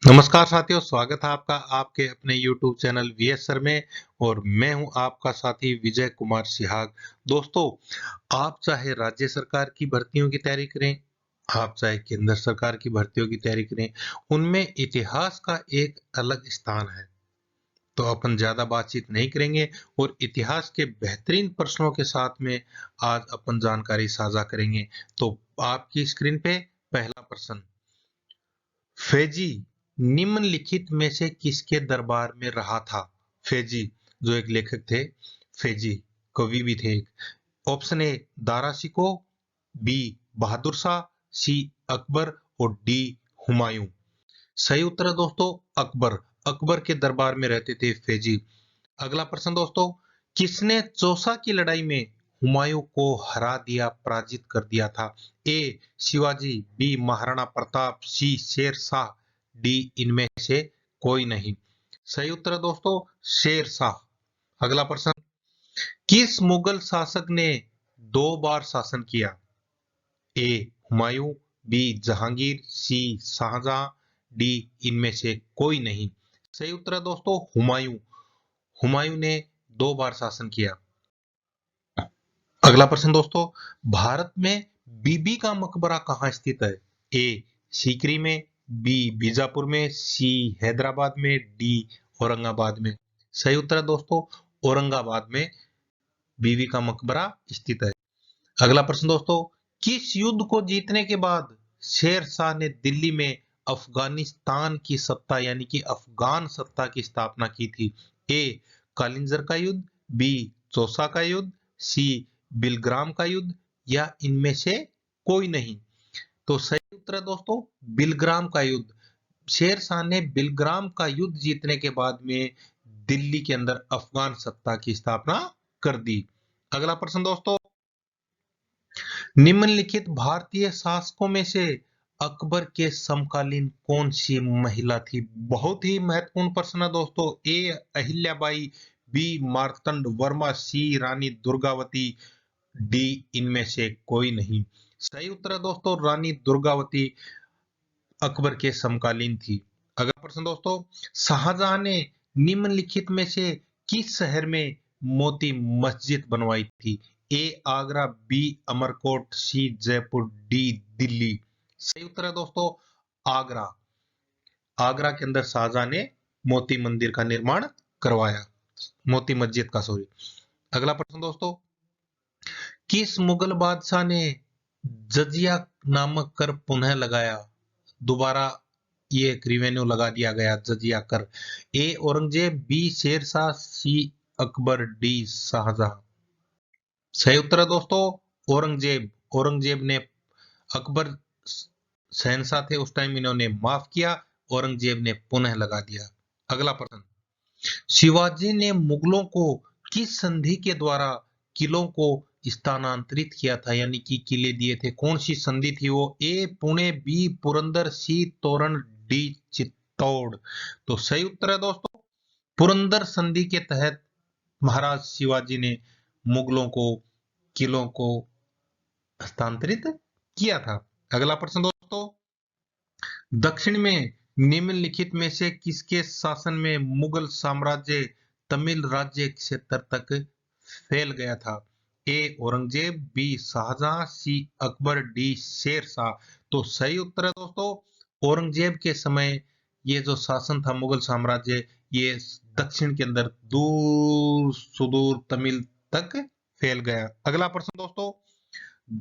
नमस्कार साथियों, स्वागत है आपका आपके अपने YouTube चैनल वीएस सर में। और मैं हूं आपका साथी विजय कुमार सिहाग। दोस्तों, आप चाहे राज्य सरकार की भर्तियों की तैयारी करें, आप चाहे केंद्र सरकार की भर्तियों की तैयारी करें, उनमें इतिहास का एक अलग स्थान है। तो अपन ज्यादा बातचीत नहीं करेंगे और इतिहास के बेहतरीन प्रश्नों के साथ में आज अपन जानकारी साझा करेंगे। तो आपकी स्क्रीन पे पहला प्रश्न, फेजी निम्नलिखित में से किसके दरबार में रहा था? फेजी जो एक लेखक थे, फेजी कवि भी थे एक। Option A Dara Shikoh, B Bahadur Shah, C Akbar और डी हुमायूं। सही उत्तर है दोस्तों अकबर। अकबर के दरबार में रहते थे फेजी। अगला प्रश्न दोस्तों, किसने चौसा की लड़ाई में हुमायूं को हरा दिया, पराजित कर दिया था? ए शिवाजी, बी महाराणा प्रताप, सी शेर शाह, डी इनमें से कोई नहीं। सही उत्तर है दोस्तों शेर शाह। अगला प्रश्न, किस मुगल शासक ने 2 बार शासन किया? ए हुमायूं, बी जहांगीर, सी शाहजहां, डी इनमें से कोई नहीं। सही उत्तर है दोस्तों हुमायूं। हुमायूं ने 2 बार शासन किया। अगला प्रश्न दोस्तों, भारत में बीबी का मकबरा कहाँ स्थित है? ए सीकरी में, बी बीजापुर में, सी हैदराबाद में, डी औरंगाबाद में। सही उत्तर है दोस्तों औरंगाबाद में बीबी का मकबरा स्थित है। अगला प्रश्न दोस्तों, किस युद्ध को जीतने के बाद शेर शाह ने दिल्ली में अफगानिस्तान की सत्ता यानी कि अफगान सत्ता की स्थापना की थी? ए कालिंजर का युद्ध, बी चौसा का युद्ध, सी बिलग्राम का युद्ध, या इनमें से कोई नहीं। तो सही उत्तर है दोस्तों बिलग्राम का युद्ध। शेर शाह ने बिलग्राम का युद्ध जीतने के बाद में दिल्ली के अंदर अफगान सत्ता की स्थापना कर दी। अगला प्रश्न दोस्तों, निम्नलिखित भारतीय शासकों में से अकबर के समकालीन कौन सी महिला थी? बहुत ही महत्वपूर्ण प्रश्न है दोस्तों। ए अहिल्याबाई, बी मार्तंड वर्मा, सी रानी दुर्गावती, डी इनमें से कोई नहीं। सही उत्तर है दोस्तों रानी दुर्गावती अकबर के समकालीन थी। अगला प्रश्न दोस्तों, शाहजहां ने निम्नलिखित में से किस शहर में मोती मस्जिद बनवाई थी? ए आगरा, बी अमरकोट, सी जयपुर, डी दिल्ली। सही उत्तर है दोस्तों आगरा। आगरा के अंदर शाहजहां ने मोती मंदिर का निर्माण करवाया, मोती मस्जिद का, सॉरी। अगला प्रश्न दोस्तों, किस मुगल बादशाह ने जजिया नामक कर पुनः लगाया? दोबारा ये एक रिवेन्यू लगा दिया गया जजिया कर। ए औरंगजेब, बी शेरशाह, सी अकबर, डी शाहजहां। सही उत्तर है दोस्तों औरंगजेब। औरंगजेब ने, अकबर शहनशाह थे उस टाइम, इन्होंने माफ किया, औरंगजेब ने पुनः लगा दिया। अगला प्रश्न, शिवाजी ने मुगलों को किस संधि के द्वारा किलों को स्थानांतरित किया था यानी कि किले दिए थे? कौन सी संधि थी वो? ए पुणे, बी पुरंदर, सी तोरण, डी चित्तौड़। तो सही उत्तर है दोस्तों पुरंदर संधि के तहत महाराज शिवाजी ने मुगलों को किलों को हस्तांतरित किया था। अगला प्रश्न दोस्तों, दक्षिण में निम्नलिखित में से किसके शासन में मुगल साम्राज्य तमिल राज्य क्षेत्र तक फैल गया था? ए औरंगजेब, बी शाहजहां, सी अकबर, डी शेर शाह। तो सही उत्तर है दोस्तों औरंगजेब के समय ये जो शासन था मुगल साम्राज्य, ये दक्षिण के अंदर दूर सुदूर तमिल तक फैल गया। अगला प्रश्न दोस्तों,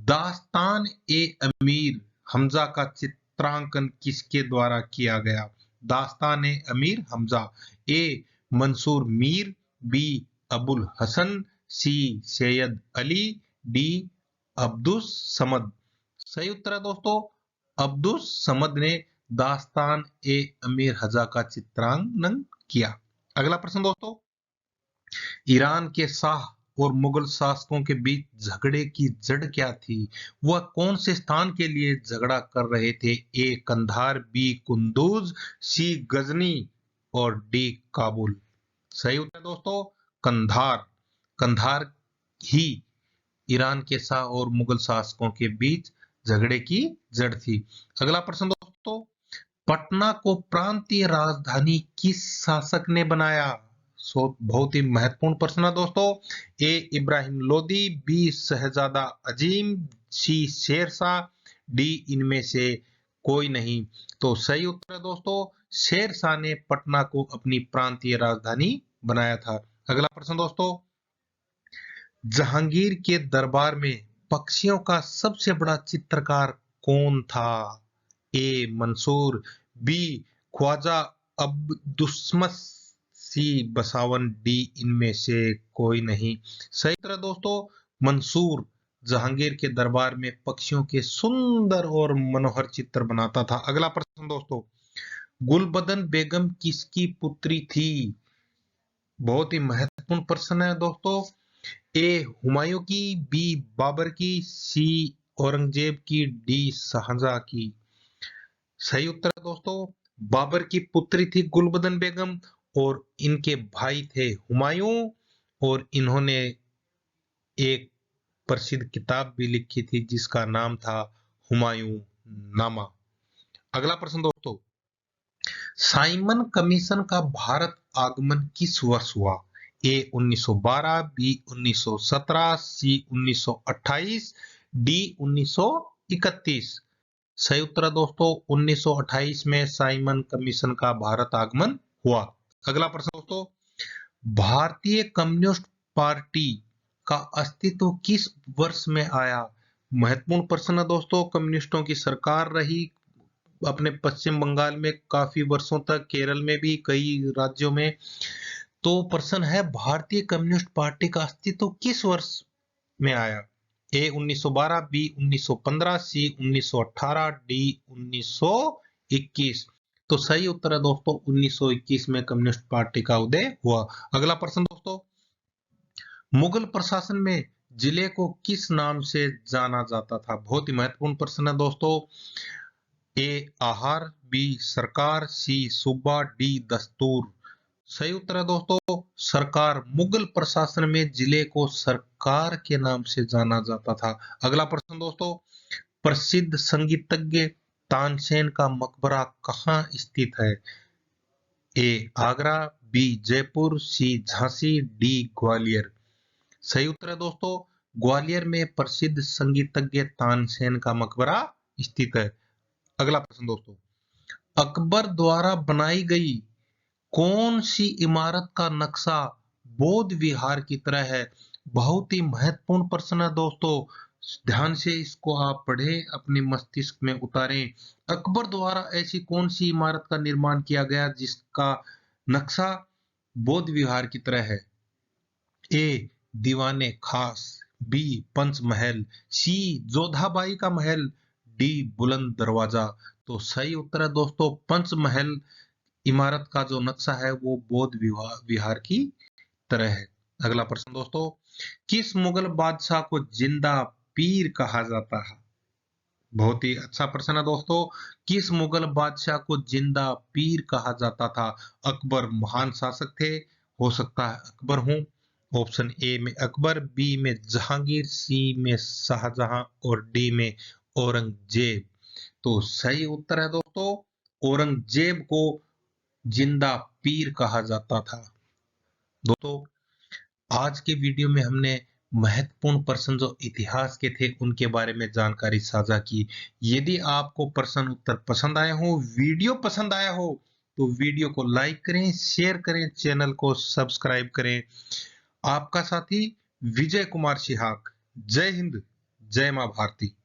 दास्तान ए अमीर हमजा का चित्रांकन किसके द्वारा किया गया? दास्तान ए अमीर हमजा। ए मंसूर मीर, बी अबुल हसन, सी सैयद अली, डी अब्दुस समद। सही उत्तर है दोस्तों अब्दुस समद ने दास्तान ए अमीर हजा का चित्रांकन किया। अगला प्रश्न दोस्तों, ईरान के शाह और मुगल शासकों के बीच झगड़े की जड़ क्या थी? वह कौन से स्थान के लिए झगड़ा कर रहे थे? ए कंधार, बी कुंदूज, सी गजनी और डी काबुल। सही उत्तर दोस्तों कंधार। कंधार ही ईरान के शाह और मुगल शासकों के बीच झगड़े की जड़ थी। अगला प्रश्न दोस्तों, पटना को प्रांतीय राजधानी किस शासक ने बनाया? बहुत ही महत्वपूर्ण प्रश्न है दोस्तों। ए इब्राहिम लोदी, बी शहजादा अजीम, सी शेरशाह, डी इनमें से कोई नहीं। तो सही उत्तर है दोस्तों, शेरशाह ने पटना को अपनी प्रांतीय राजधानी बनाया था। अगला प्रश्न दोस्तों, जहांगीर के दरबार में पक्षियों का सबसे बड़ा चित्रकार कौन था? ए मंसूर, बी ख्वाजा अब्दुस्मस, सी बसावन, डी इनमें से कोई नहीं। सही उत्तर दोस्तों, मंसूर जहांगीर के दरबार में पक्षियों के सुंदर और मनोहर चित्र बनाता था। अगला प्रश्न दोस्तों, गुलबदन बेगम किसकी पुत्री थी? बहुत ही महत्वपूर्ण प्रश्न है दोस्तों। ए हुमायूं की, बी बाबर की, सी औरंगजेब की, डी शाहजहां की। सही उत्तर है दोस्तों, बाबर की पुत्री थी गुलबदन बेगम और इनके भाई थे हुमायूं, और इन्होंने एक प्रसिद्ध किताब भी लिखी थी जिसका नाम था हुमायूं नामा। अगला प्रश्न दोस्तों, साइमन कमीशन का भारत आगमन किस वर्ष हुआ? ए 1912, बी 1917, सी 1928, डी 1931। सही उत्तर है दोस्तों, 1928 में साइमन कमीशन का भारत आगमन हुआ। अगला प्रश्न दोस्तों, भारतीय कम्युनिस्ट पार्टी का अस्तित्व किस वर्ष में आया? महत्वपूर्ण प्रश्न है दोस्तों। कम्युनिस्टों की सरकार रही अपने पश्चिम बंगाल में काफी वर्षों तक, केरल में भी कई राज्यों में। तो प्रश्न है, भारतीय कम्युनिस्ट पार्टी का अस्तित्व किस वर्ष में आया? ए 1912, बी 1915, सी 1918, डी 1921। तो सही उत्तर है दोस्तों, 1921 में कम्युनिस्ट पार्टी का उदय हुआ। अगला प्रश्न दोस्तों, मुगल प्रशासन में जिले को किस नाम से जाना जाता था? बहुत ही महत्वपूर्ण प्रश्न है दोस्तों। ए आहार, बी सरकार, सी सूबा, डी दस्तूर। सही उत्तर है दोस्तों, सरकार। मुगल प्रशासन में जिले को सरकार के नाम से जाना जाता था। अगला प्रश्न दोस्तों, प्रसिद्ध संगीतज्ञ तानसेन का मकबरा कहाँ स्थित है? ए आगरा, बी जयपुर, सी झांसी, डी ग्वालियर। सही उत्तर है दोस्तों, ग्वालियर में प्रसिद्ध संगीतज्ञ तानसेन का मकबरा स्थित है। अगला प्रश्न दोस्तों, अकबर द्वारा बनाई गई कौन सी इमारत का नक्शा बौद्ध विहार की तरह है? बहुत ही महत्वपूर्ण प्रश्न है दोस्तों, ध्यान से इसको आप पढ़ें, अपने मस्तिष्क में उतारें। अकबर द्वारा ऐसी कौन सी इमारत का निर्माण किया गया जिसका नक्शा बौद्ध विहार की तरह है? ए दीवाने खास, बी पंचमहल, सी जोधाबाई का महल, डी बुलंद दरवाजा। तो सही उत्तर है दोस्तों, पंचमहल इमारत का जो नक्शा है वो बौद्ध विहार की तरह है। अगला प्रश्न दोस्तों, किस मुगल बादशाह को जिंदा पीर कहा जाता है? बहुत ही अच्छा प्रश्न है दोस्तों, किस मुगल बादशाह को जिंदा पीर कहा जाता था? अकबर महान शासक थे, हो सकता है अकबर हूं। ऑप्शन ए में अकबर, बी में जहांगीर, सी में शाहजहां और डी में औरंगजेब। तो सही उत्तर है दोस्तों, औरंगजेब को जिंदा पीर कहा जाता था। दोस्तों, आज के वीडियो में हमने महत्वपूर्ण प्रश्न जो इतिहास के थे उनके बारे में जानकारी साझा की। यदि आपको प्रश्न उत्तर पसंद आए हो, वीडियो पसंद आया हो, तो वीडियो को लाइक करें, शेयर करें, चैनल को सब्सक्राइब करें। आपका साथी विजय कुमार सिहाग। जय हिंद, जय मां भारती।